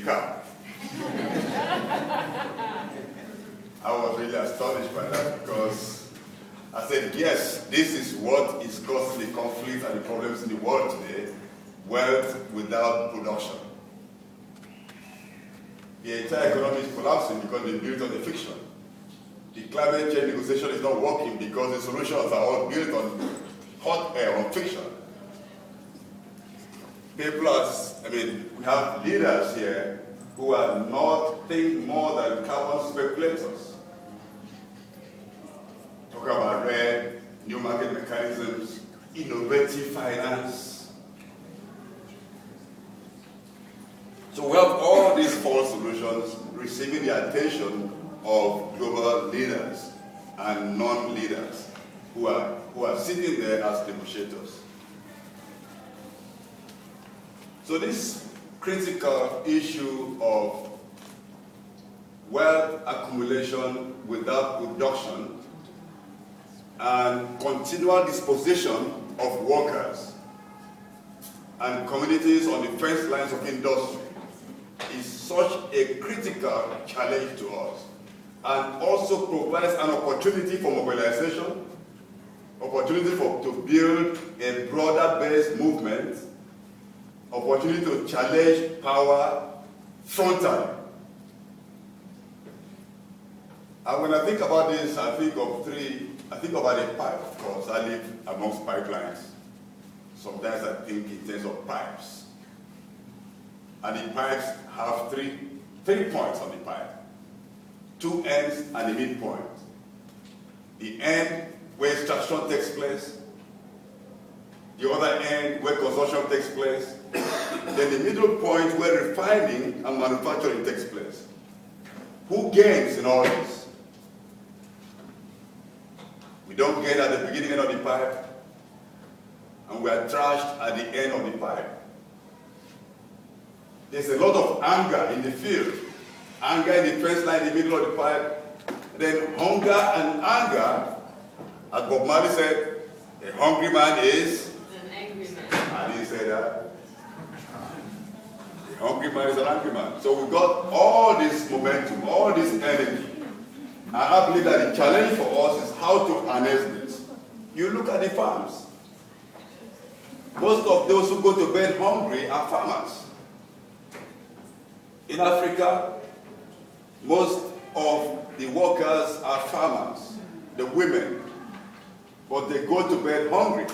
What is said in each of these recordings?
car. I was really astonished by that because I said, yes, this is what is causing the conflict and the problems in the world today, wealth without production. The entire economy is collapsing because they built on the fiction. The climate change negotiation is not working because the solutions are all built on hot air, on fiction. People we have leaders here who are nothing more than carbon speculators. Talk about red, new market mechanisms, innovative finance. So we have all these false solutions receiving the attention of global leaders and non-leaders who are sitting there as negotiators. So this critical issue of wealth accumulation without production and continual dispossession of workers and communities on the first lines of industry is such a critical challenge to us, and also provides an opportunity for mobilization, opportunity to build a broader-based movement, opportunity to challenge power frontally. And when I think about this, I think about a pipe, of course. I live amongst pipelines. Sometimes I think in terms of pipes. And the pipes have three points on the pipe. Two ends and a midpoint. The end where extraction takes place, the other end where consumption takes place, then the middle point where refining and manufacturing takes place. Who gains in all this? We don't gain at the beginning of the pipe, and we are trashed at the end of the pipe. There's a lot of anger in the field. Anger in the first line, in the middle of the pipe. Then hunger and anger, as Bob Marley said, a hungry man is an angry man. I didn't say that. A hungry man is an angry man. So we've got all this momentum, all this energy. And I believe that the challenge for us is how to harness this. You look at the farms. Most of those who go to bed hungry are farmers. In Africa, most of the workers are farmers, the women, but they go to bed hungry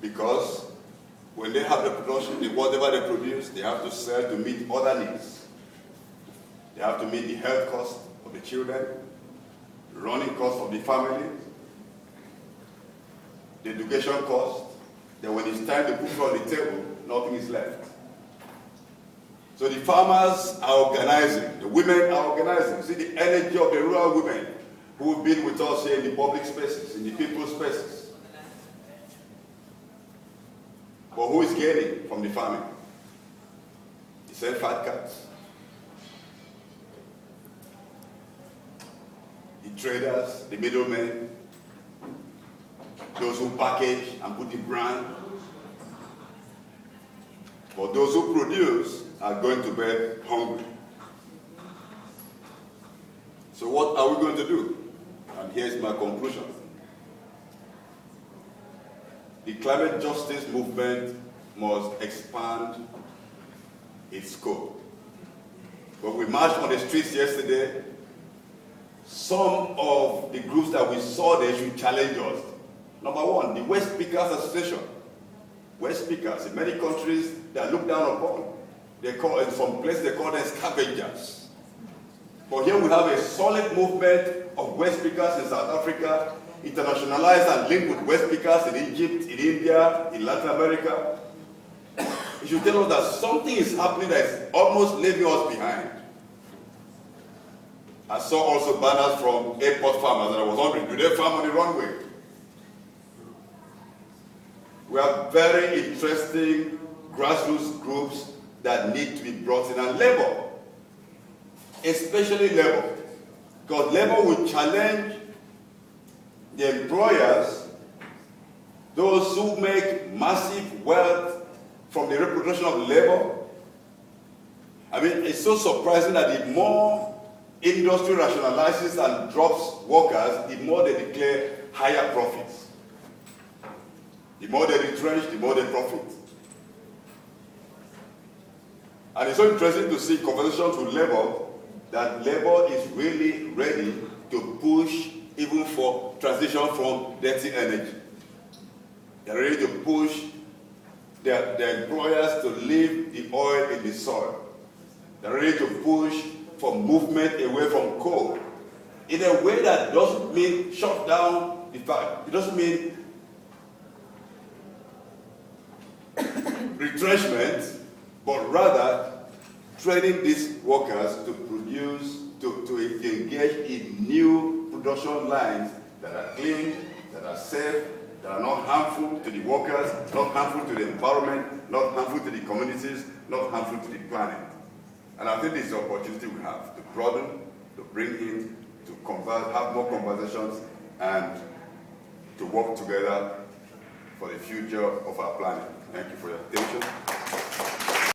because when they have the production, whatever they produce, they have to sell to meet other needs. They have to meet the health costs of the children, the running costs of the family, the education cost. Then when it's time to put food on the table, nothing is left. So the farmers are organizing, the women are organizing. See the energy of the rural women who have been with us here in the public spaces, in the people's spaces. But who is gaining from the farming? The same fat cats, the traders, the middlemen, those who package and put the brand. But those who produce are going to bed hungry. So what are we going to do? And here's my conclusion. The climate justice movement must expand its scope. When we marched on the streets yesterday, some of the groups that we saw there should challenge us. Number one, the West Speakers Association. West Speakers, in many countries, they are looked down upon. In some places, they call them scavengers. But here we have a solid movement of West Speakers in South Africa, internationalized and linked with West Speakers in Egypt, in India, in Latin America. It should tell us that something is happening that is almost leaving us behind. I saw also banners from airport farmers, and I was wondering, do they farm on the runway? We have very interesting grassroots groups that need to be brought in, and labor, especially labor, because labor will challenge the employers, those who make massive wealth from the reproduction of labor, I mean, it's so surprising that the more industry rationalizes and drops workers, the more they declare higher profits. The more they retrench, the more they profit. And it's so interesting to see conversations with labor, that labor is really ready to push even for transition from dirty energy. They're ready to push their employers to leave the oil in the soil. They're ready to push for movement away from coal in a way that doesn't mean shut down the fact. It doesn't mean retrenchment, but rather training these workers to produce, to engage in new production lines that are clean, that are safe, that are not harmful to the workers, not harmful to the environment, not harmful to the communities, not harmful to the planet. And I think this is the opportunity we have to broaden, to bring in, to have more conversations, and to work together for the future of our planet. Thank you for your attention.